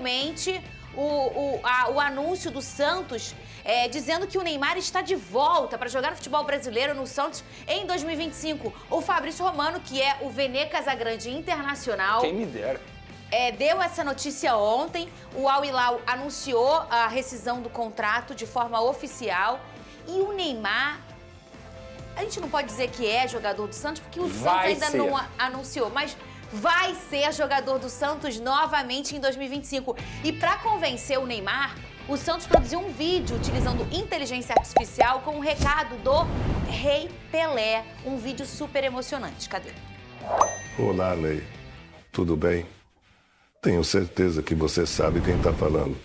oficialmente o anúncio do Santos dizendo que o Neymar está de volta para jogar no futebol brasileiro no Santos em 2025. O Fabrício Romano, que é o Vene Casagrande Internacional... Quem me dera. Deu essa notícia ontem. O Al Hilal anunciou a rescisão do contrato de forma oficial. E o Neymar, a gente não pode dizer que é jogador do Santos, porque o Santos ainda não anunciou, mas vai ser jogador do Santos novamente em 2025. E para convencer o Neymar, o Santos produziu um vídeo utilizando inteligência artificial com um recado do Rei Pelé. Um vídeo super emocionante. Cadê? Olá, Ney. Tudo bem? Tenho certeza que você sabe quem está falando.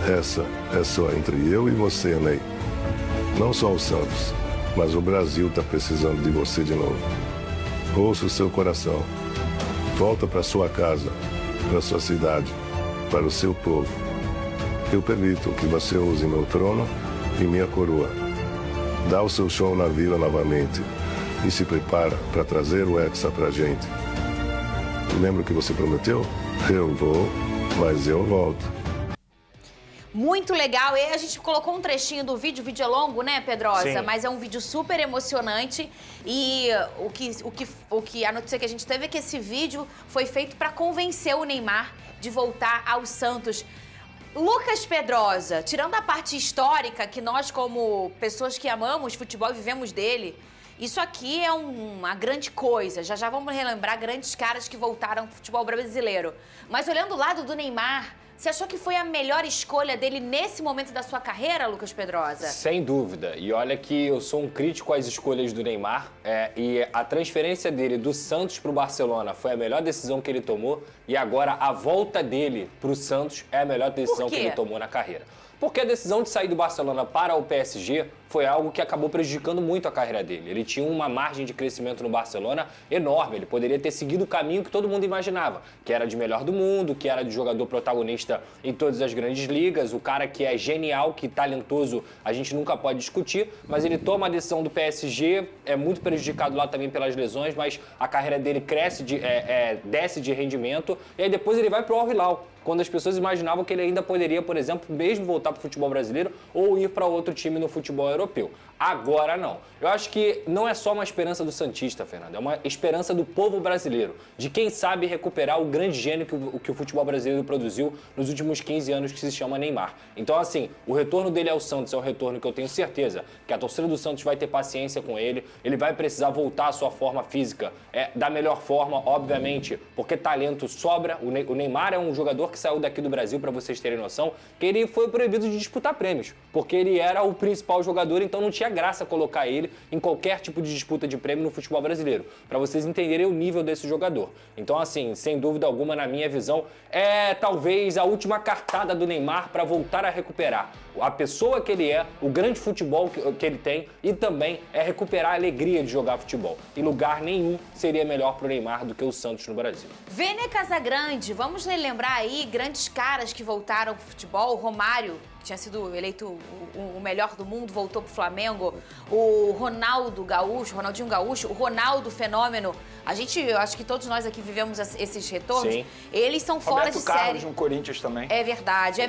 Essa é só entre eu e você, Ney. Não só o Santos, mas o Brasil está precisando de você de novo. Ouça o seu coração. Volta para sua casa, para sua cidade, para o seu povo. Eu permito que você use meu trono e minha coroa. Dá o seu show na Vila novamente e se prepara para trazer o Hexa pra gente. Lembra o que você prometeu? Eu vou, mas eu volto. Muito legal. E a gente colocou um trechinho do vídeo. O vídeo é longo, né, Pedrosa? Sim. Mas é um vídeo super emocionante. E a notícia que a gente teve é que esse vídeo foi feito para convencer o Neymar de voltar ao Santos. Lucas Pedrosa, tirando a parte histórica, que nós, como pessoas que amamos futebol e vivemos dele, isso aqui é uma grande coisa. Já vamos relembrar grandes caras que voltaram pro futebol brasileiro. Mas olhando o lado do Neymar, você achou que foi a melhor escolha dele nesse momento da sua carreira, Lucas Pedrosa? Sem dúvida. E olha que eu sou um crítico às escolhas do Neymar. E a transferência dele do Santos pro Barcelona foi a melhor decisão que ele tomou. E agora a volta dele pro Santos é a melhor decisão que ele tomou na carreira. Porque a decisão de sair do Barcelona para o PSG foi algo que acabou prejudicando muito a carreira dele. Ele tinha uma margem de crescimento no Barcelona enorme. Ele poderia ter seguido o caminho que todo mundo imaginava, que era de melhor do mundo, que era de jogador protagonista em todas as grandes ligas, o cara que é genial, que talentoso, a gente nunca pode discutir, mas ele toma a decisão do PSG, é muito prejudicado lá também pelas lesões, mas a carreira dele cresce, desce de rendimento, e aí depois ele vai pro Al Hilal, quando as pessoas imaginavam que ele ainda poderia, por exemplo, mesmo voltar para o futebol brasileiro ou ir para outro time no futebol europeu. Agora não. Eu acho que não é só uma esperança do santista, Fernando, é uma esperança do povo brasileiro, de quem sabe recuperar o grande gênio que o futebol brasileiro produziu nos últimos 15 anos, que se chama Neymar. Então, assim, o retorno dele ao Santos é um retorno que eu tenho certeza que a torcida do Santos vai ter paciência com ele vai precisar voltar à sua forma física da melhor forma, obviamente, porque talento sobra. O Neymar é um jogador que saiu daqui do Brasil, para vocês terem noção, que ele foi proibido de disputar prêmios, porque ele era o principal jogador, então não tinha graça colocar ele em qualquer tipo de disputa de prêmio no futebol brasileiro, para vocês entenderem o nível desse jogador. Então, assim, sem dúvida alguma, na minha visão, é talvez a última cartada do Neymar para voltar a recuperar a pessoa que ele é, o grande futebol que ele tem, e também recuperar a alegria de jogar futebol. Em lugar nenhum seria melhor para o Neymar do que o Santos no Brasil. Vene Casagrande, vamos relembrar aí grandes caras que voltaram pro futebol. O Romário, que tinha sido eleito o melhor do mundo, voltou pro Flamengo. O Ronaldinho Gaúcho, o Ronaldo Fenômeno. Eu acho que todos nós aqui vivemos esses retornos. Sim. Eles são fora de série. Roberto Carlos no Corinthians também. É verdade.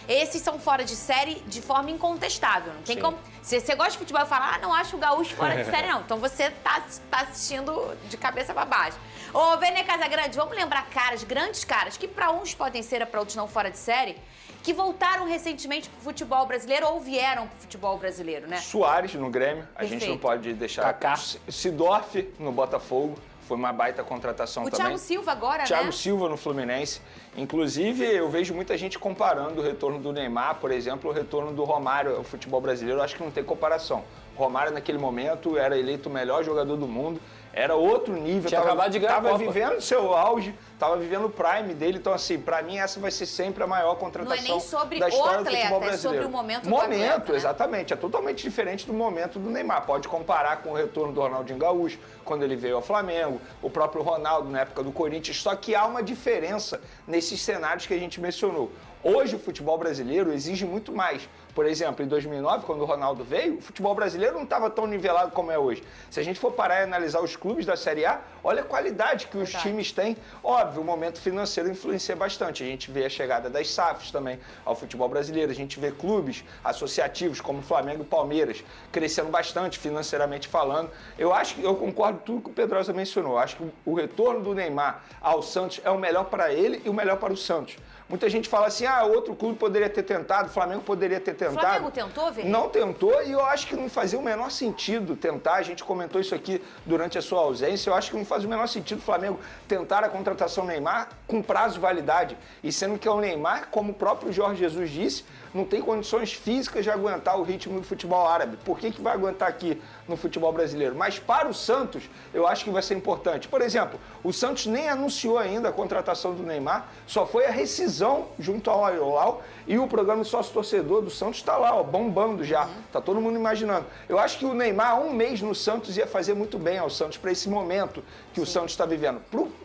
Esses são fora de série de forma incontestável. Não tem como. Se você gosta de futebol e fala, não acho o Gaúcho fora de série, não. Então você tá assistindo de cabeça pra baixo. Ô, Vene Casagrande, vamos lembrar grandes caras, que pra uns podem ser, pra outros não fora de série, que voltaram recentemente pro futebol brasileiro ou vieram pro futebol brasileiro, né? Suárez no Grêmio, a Perfeito. gente não pode deixar. Kaká. Sidorf no Botafogo, foi uma baita contratação também. O Thiago Silva agora, né? Thiago Silva no Fluminense. Inclusive, eu vejo muita gente comparando o retorno do Neymar, por exemplo, o retorno do Romário ao futebol brasileiro. Eu acho que não tem comparação. O Romário, naquele momento, era eleito o melhor jogador do mundo. Era outro nível. Tinha acabado de ganhar a Copa. Vivendo seu auge, tava vivendo o prime dele. Então, assim, pra mim, essa vai ser sempre a maior contratação da história do futebol brasileiro. É sobre o momento do atleta, né? Exatamente. É totalmente diferente do momento do Neymar. Pode comparar com o retorno do Ronaldinho Gaúcho, quando ele veio ao Flamengo, o próprio Ronaldo na época do Corinthians. Só que há uma diferença nesses cenários que a gente mencionou. Hoje, o futebol brasileiro exige muito mais. Por exemplo, em 2009, quando o Ronaldo veio, o futebol brasileiro não estava tão nivelado como é hoje. Se a gente for parar e analisar os clubes da Série A, olha a qualidade que os times têm. Ó, óbvio, o momento financeiro influencia bastante. A gente vê a chegada das SAFs também ao futebol brasileiro, a gente vê clubes associativos como Flamengo e Palmeiras crescendo bastante financeiramente falando. Eu concordo com tudo que o Pedrosa mencionou. Eu acho que o retorno do Neymar ao Santos é o melhor para ele e o melhor para o Santos. Muita gente fala assim, outro clube poderia ter tentado, o Flamengo poderia ter tentado. O Flamengo tentou, Vini? Não tentou, e eu acho que não fazia o menor sentido tentar. A gente comentou isso aqui durante a sua ausência. Eu acho que não faz o menor sentido o Flamengo tentar a contratação do Neymar com prazo de validade. E sendo que o Neymar, como o próprio Jorge Jesus disse, não tem condições físicas de aguentar o ritmo do futebol árabe. Por que vai aguentar aqui no futebol brasileiro? Mas para o Santos, eu acho que vai ser importante. Por exemplo, o Santos nem anunciou ainda a contratação do Neymar, só foi a rescisão junto ao Al-Hilal e o programa de sócio-torcedor do Santos está lá, bombando já. Tá todo mundo imaginando. Eu acho que o Neymar, um mês no Santos, ia fazer muito bem ao Santos para esse momento que o Santos está vivendo.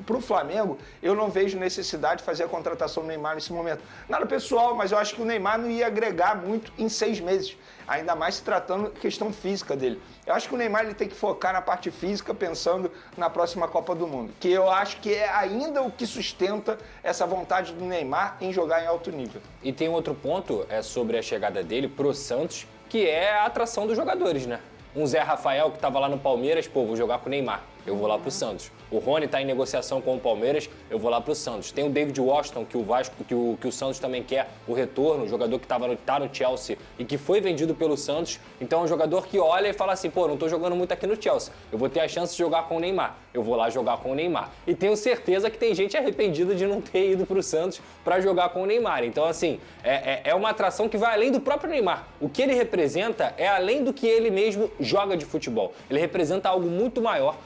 Pro Flamengo, eu não vejo necessidade de fazer a contratação do Neymar nesse momento. Nada pessoal, mas eu acho que o Neymar não ia agregar muito em 6 meses. Ainda mais se tratando da questão física dele. Eu acho que o Neymar ele tem que focar na parte física, pensando na próxima Copa do Mundo. Que eu acho que é ainda o que sustenta essa vontade do Neymar em jogar em alto nível. E tem outro ponto sobre a chegada dele pro Santos, que é a atração dos jogadores, né? Um Zé Rafael que estava lá no Palmeiras, vou jogar com o Neymar, eu vou lá pro Santos. O Rony está em negociação com o Palmeiras, eu vou lá pro Santos. Tem o David Washington, que o Vasco, que o Santos também quer o retorno, o jogador que tá no Chelsea e que foi vendido pelo Santos. Então é um jogador que olha e fala assim, não tô jogando muito aqui no Chelsea, eu vou ter a chance de jogar com o Neymar, eu vou lá jogar com o Neymar. E tenho certeza que tem gente arrependida de não ter ido pro Santos para jogar com o Neymar. Então assim, é uma atração que vai além do próprio Neymar. O que ele representa é além do que ele mesmo joga de futebol. Ele representa algo muito maior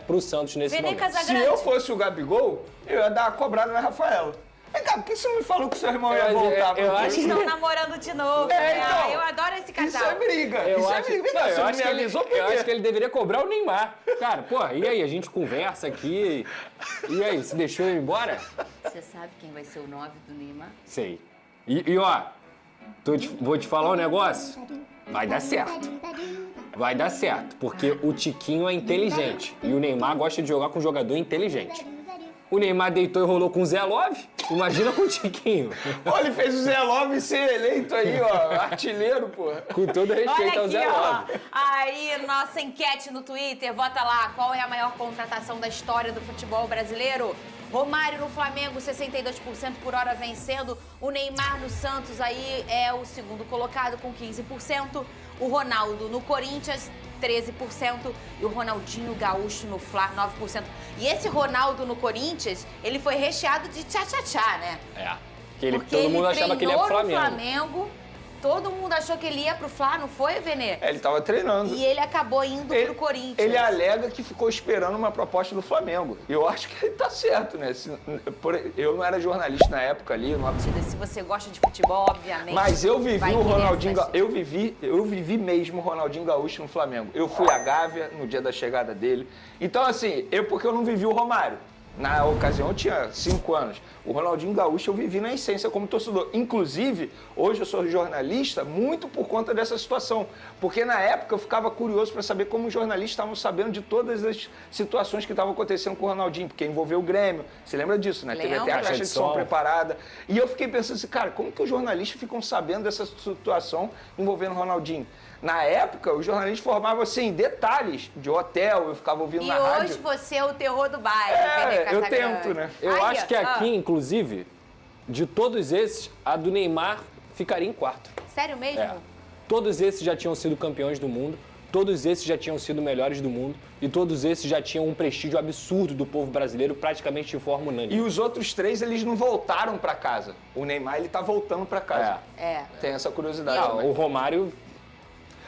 pro Santos nesse momento. Se eu fosse o Gabigol, eu ia dar uma cobrada na Rafaela. Vem cá, por que você não me falou que seu irmão ia voltar? Eu acho que estão namorando de novo. Então, eu adoro esse casal. Isso é briga. Eu acho que ele deveria cobrar o Neymar. Cara, e aí? A gente conversa aqui. E aí, você deixou eu ir embora? Você sabe quem vai ser o 9 do Neymar? Sei. Vou te falar um negócio. Vai dar certo. Vai dar certo, porque o Tiquinho é inteligente e o Neymar gosta de jogar com um jogador inteligente. O Neymar deitou e rolou com o Zé Love, imagina com o Tiquinho. Ele fez o Zé Love ser eleito aí, artilheiro, Com todo respeito ao Zé Love. Aí, nossa enquete no Twitter, vota lá, qual é a maior contratação da história do futebol brasileiro? Romário no Flamengo, 62% por hora vencendo. O Neymar no Santos aí é o segundo colocado com 15%. O Ronaldo no Corinthians, 13%. E o Ronaldinho Gaúcho no Fla, 9%. E esse Ronaldo no Corinthians, ele foi recheado de tchá-tchá-tchá, né? Porque todo mundo achava que ele ia pro Flamengo. Todo mundo achou que ele ia pro Fla, não foi, Venê? Ele tava treinando. E ele acabou indo pro Corinthians. Ele alega que ficou esperando uma proposta do Flamengo. Eu acho que ele tá certo, né? Eu não era jornalista na época ali. Se você gosta de futebol, obviamente. Mas eu vivi o Ronaldinho Gaúcho. Eu vivi mesmo o Ronaldinho Gaúcho no Flamengo. Eu fui à Gávea no dia da chegada dele. Então, assim, porque eu não vivi o Romário. Na ocasião eu tinha 5 anos. O Ronaldinho Gaúcho eu vivi na essência como torcedor. Inclusive, hoje eu sou jornalista muito por conta dessa situação. Porque na época eu ficava curioso para saber como os jornalistas estavam sabendo de todas as situações que estavam acontecendo com o Ronaldinho. Porque envolveu o Grêmio. Você lembra disso, né? Teve até a caixa de som preparada. E eu fiquei pensando assim, cara, como que os jornalistas ficam sabendo dessa situação envolvendo o Ronaldinho? Na época, os jornalistas formavam, assim, detalhes de hotel, eu ficava ouvindo na rádio. E hoje você é o terror do bairro, eu tento, né? Eu acho que aqui, inclusive, de todos esses, a do Neymar ficaria em quarto. Sério mesmo? Todos esses já tinham sido campeões do mundo, todos esses já tinham sido melhores do mundo e todos esses já tinham um prestígio absurdo do povo brasileiro, praticamente de forma unânime. E os outros 3, eles não voltaram pra casa. O Neymar, ele tá voltando pra casa. Tem essa curiosidade. Não, o Romário...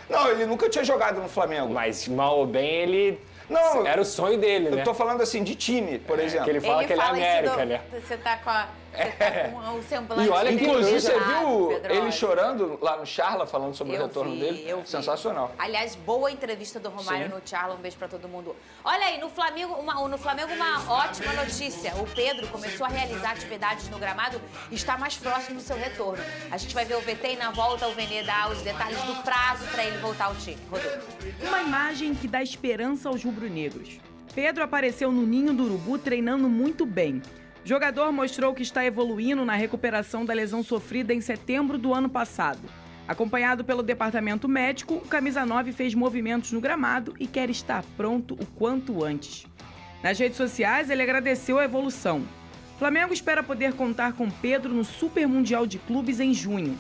Não, ele nunca tinha jogado no Flamengo. Mas, mal ou bem, ele... Não, era o sonho dele, né? Eu tô falando assim, de time, por exemplo. Que ele fala que ele é América, né? Você tá com o semblante. E olha que, inclusive, você viu Pedrosa. Ele chorando lá no Charla, falando sobre o retorno dele? Eu vi. Sensacional. Aliás, boa entrevista do Romário no Charla. Um beijo pra todo mundo. Olha aí, no Flamengo uma ótima notícia. O Pedro começou a realizar atividades no gramado e está mais próximo do seu retorno. A gente vai ver o VT e na volta o Venê dar os detalhes do prazo pra ele voltar ao time. Rodolfo. Uma imagem que dá esperança aos rubro-negros. Pedro apareceu no Ninho do Urubu treinando muito bem. O jogador mostrou que está evoluindo na recuperação da lesão sofrida em setembro do ano passado. Acompanhado pelo departamento médico, o camisa 9 fez movimentos no gramado e quer estar pronto o quanto antes. Nas redes sociais, ele agradeceu a evolução. O Flamengo espera poder contar com Pedro no Super Mundial de Clubes em junho.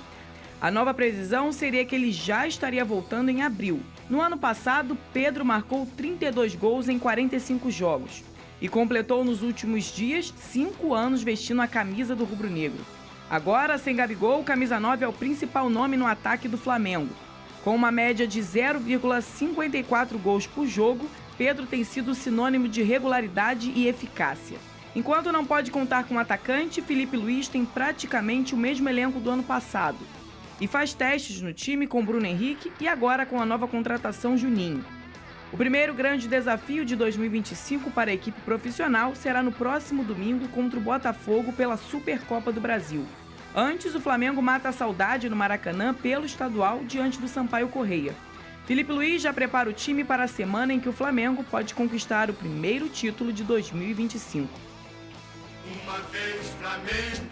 A nova previsão seria que ele já estaria voltando em abril. No ano passado, Pedro marcou 32 gols em 45 jogos e completou nos últimos dias 5 anos vestindo a camisa do rubro-negro. Agora, sem Gabigol, o camisa 9 é o principal nome no ataque do Flamengo. Com uma média de 0,54 gols por jogo, Pedro tem sido sinônimo de regularidade e eficácia. Enquanto não pode contar com o atacante, Felipe Luiz tem praticamente o mesmo elenco do ano passado e faz testes no time com Bruno Henrique e agora com a nova contratação Juninho. O primeiro grande desafio de 2025 para a equipe profissional será no próximo domingo contra o Botafogo pela Supercopa do Brasil. Antes, o Flamengo mata a saudade no Maracanã pelo estadual diante do Sampaio Corrêa. Felipe Luiz já prepara o time para a semana em que o Flamengo pode conquistar o primeiro título de 2025.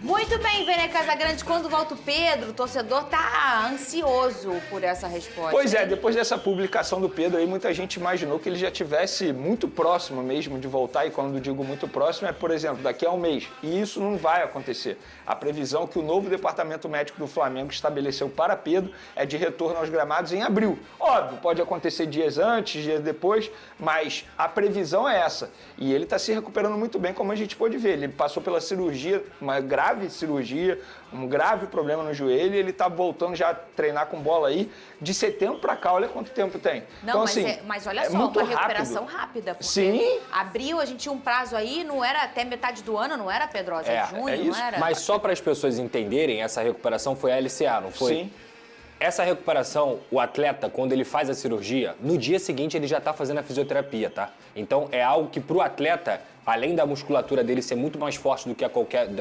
Muito bem, Vene Casagrande. Quando volta o Pedro, o torcedor tá ansioso por essa resposta. Pois é, depois dessa publicação do Pedro aí, muita gente imaginou que ele já tivesse muito próximo mesmo de voltar. E quando digo muito próximo, é, por exemplo, daqui a um mês. E isso não vai acontecer. A previsão que o novo departamento médico do Flamengo estabeleceu para Pedro é de retorno aos gramados em abril. Óbvio, pode acontecer dias antes, dias depois, mas a previsão é essa. E ele está se recuperando muito bem, como a gente pôde ver. Ele passou pela cirurgia, uma grave cirurgia, um grave problema no joelho, e ele tá voltando já a treinar com bola aí de setembro pra cá. Olha quanto tempo tem. Não, então, mas, assim, mas olha só, uma recuperação rápida. Porque sim. Abril, a gente tinha um prazo aí, não era até metade do ano, não era, Pedrosa? Junho, isso. não era? Mas só para as pessoas entenderem, essa recuperação foi a LCA, não foi? Sim. Essa recuperação, o atleta, quando ele faz a cirurgia, no dia seguinte ele já tá fazendo a fisioterapia, tá? Então é algo que pro atleta, além da musculatura dele ser muito mais forte do que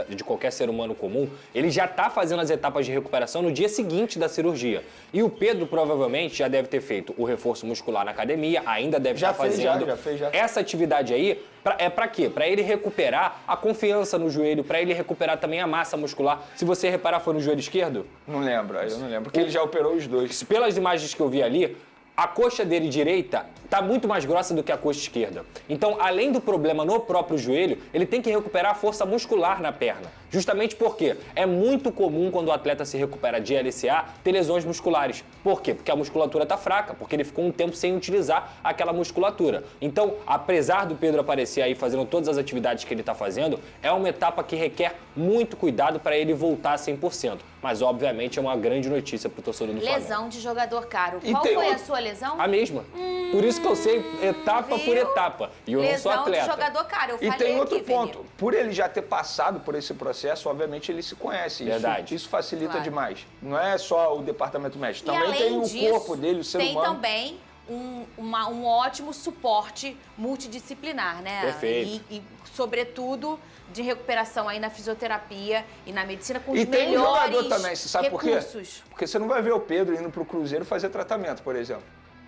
de qualquer ser humano comum, ele já tá fazendo as etapas de recuperação no dia seguinte da cirurgia. E o Pedro provavelmente já deve ter feito o reforço muscular na academia, ainda deve estar fazendo. Já fez. Essa atividade aí é pra quê? Pra ele recuperar a confiança no joelho, pra ele recuperar também a massa muscular. Se você reparar, foi no joelho esquerdo? Não lembro, eu não lembro, porque ele já operou os dois. Pelas imagens que eu vi ali, a coxa dele direita tá muito mais grossa do que a coxa esquerda. Então, além do problema no próprio joelho, ele tem que recuperar a força muscular na perna. Justamente porque é muito comum quando o atleta se recupera de LCA ter lesões musculares. Por quê? Porque a musculatura tá fraca, porque ele ficou um tempo sem utilizar aquela musculatura. Então, apesar do Pedro aparecer aí fazendo todas as atividades que ele tá fazendo, é uma etapa que requer muito cuidado para ele voltar a 100%. Mas, obviamente, é uma grande notícia pro torcedor do Flamengo. Lesão de jogador caro. E Qual tem foi a outro- sua lesão? A mesma. Por isso que eu sei etapa por Viu? etapa. E eu não sou Lesão atleta. de jogador caro. Eu E falei tem outro aqui, ponto. Vene. Por ele já ter passado por esse processo, obviamente ele se conhece. Verdade. Isso facilita Claro. demais. Não é só o departamento médico. E Também além tem o disso, corpo dele, o ser tem humano. também um ótimo suporte multidisciplinar, né? Perfeito. E, sobretudo, de recuperação aí na fisioterapia e na medicina com os E tem um melhores jogador também, você sabe por quê? recursos. Porque você não vai ver o Pedro indo pro Cruzeiro fazer tratamento, por exemplo.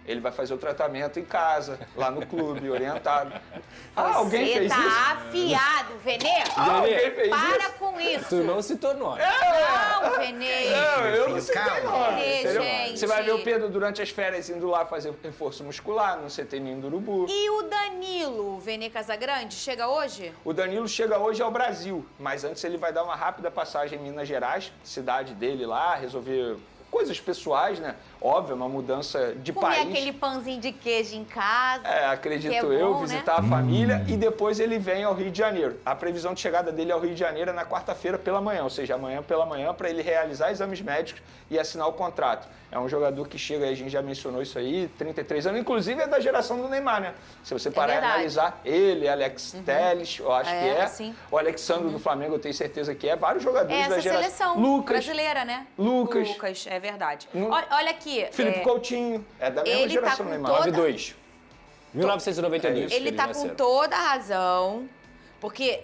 Ele vai fazer o tratamento em casa, lá no clube, orientado. Alguém Você fez tá isso? afiado, Venê. Alguém fez Para isso? com isso. Tu não se tornou. Não, Venê. Não, eu não sei Calma. nome, entendeu? Gente. Você vai ver o Pedro durante as férias indo lá fazer reforço muscular no CT Ninho do Urubu. E o Danilo, Venê Casagrande, chega hoje? O Danilo chega hoje ao Brasil, mas antes ele vai dar uma rápida passagem em Minas Gerais, cidade dele lá, resolver coisas pessoais, né? Óbvio, uma mudança de Comer país. aquele pãozinho de queijo em casa. Acredito que é eu, bom, visitar a família e depois ele vem ao Rio de Janeiro. A previsão de chegada dele ao Rio de Janeiro é na quarta-feira pela manhã, ou seja, amanhã pela manhã, para ele realizar exames médicos e assinar o contrato. É um jogador que chega, a gente já mencionou isso aí, 33 anos, inclusive é da geração do Neymar, né? Se você parar e verdade. analisar, ele, Alex Telles, eu acho que é. Sim. O Alexandre do Flamengo, eu tenho certeza que é. Vários jogadores Essa da geração. seleção Lucas, brasileira, né? Lucas. É verdade. Não- Olha aqui. Felipe Coutinho, é da mesma ele tá geração com do Neymar. toda- 92. 1992. É Ele tá com nasceram. toda a razão. Porque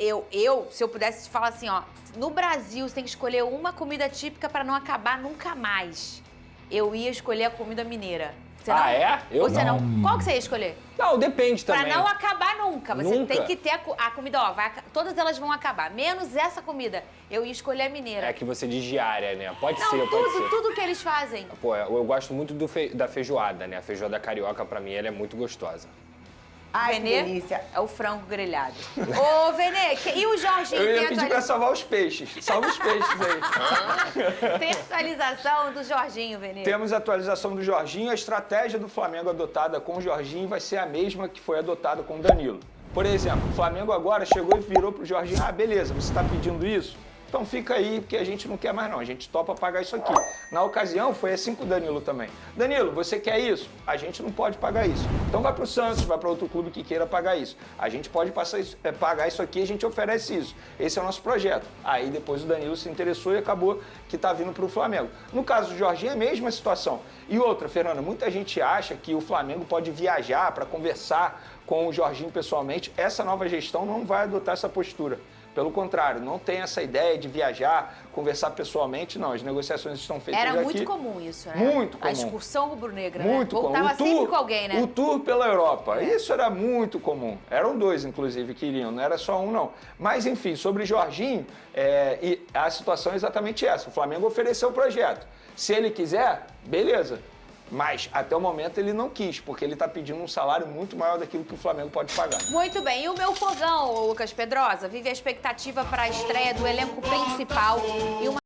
se eu pudesse te falar assim, ó, no Brasil você tem que escolher uma comida típica pra não acabar nunca mais. Eu ia escolher a comida mineira. Você não? é? Eu Você não. não. Qual que você ia escolher? Não, depende também. Pra não acabar nunca. Você Nunca? tem que ter a comida, ó, todas elas vão acabar, menos essa comida. Eu ia escolher a mineira. É que você diz diária, né? Pode Não, ser, pode ser. tudo que eles fazem. Pô, eu gosto muito da feijoada, né? A feijoada carioca, pra mim, ela é muito gostosa. Ai, que Venê delícia. é o frango grelhado. Ô, Venê, e o Jorginho? Eu ia Tem pedir pra salvar os peixes. Salva os peixes aí. Tem atualização do Jorginho, Venê. Temos a atualização do Jorginho. A estratégia do Flamengo adotada com o Jorginho vai ser a mesma que foi adotada com o Danilo. Por exemplo, o Flamengo agora chegou e virou pro Jorginho: ah, beleza, você está pedindo isso? Então fica aí, porque a gente não quer mais não, a gente topa pagar isso aqui. Na ocasião, foi assim com o Danilo também. Danilo, você quer isso? A gente não pode pagar isso. Então vai pro Santos, vai para outro clube que queira pagar isso. A gente pode pagar isso aqui, a gente oferece isso. Esse é o nosso projeto. Aí depois o Danilo se interessou e acabou que tá vindo pro Flamengo. No caso do Jorginho, é a mesma situação. E outra, Fernanda, muita gente acha que o Flamengo pode viajar para conversar com o Jorginho pessoalmente. Essa nova gestão não vai adotar essa postura. Pelo contrário, não tem essa ideia de viajar, conversar pessoalmente, não. As negociações estão feitas aqui. Era muito comum isso, né? Muito comum. A excursão rubro-negra, Muito né? comum. Voltava O tour- sempre com alguém, né? O tour pela Europa. Isso era muito comum. Eram dois, inclusive, que iriam. Não era só um, não. Mas, enfim, sobre Jorginho, e a situação é exatamente essa. O Flamengo ofereceu o projeto. Se ele quiser, beleza. Mas, até o momento, ele não quis, porque ele está pedindo um salário muito maior daquilo que o Flamengo pode pagar. Muito bem. E o meu fogão, Lucas Pedrosa, vive a expectativa para a estreia do elenco principal e uma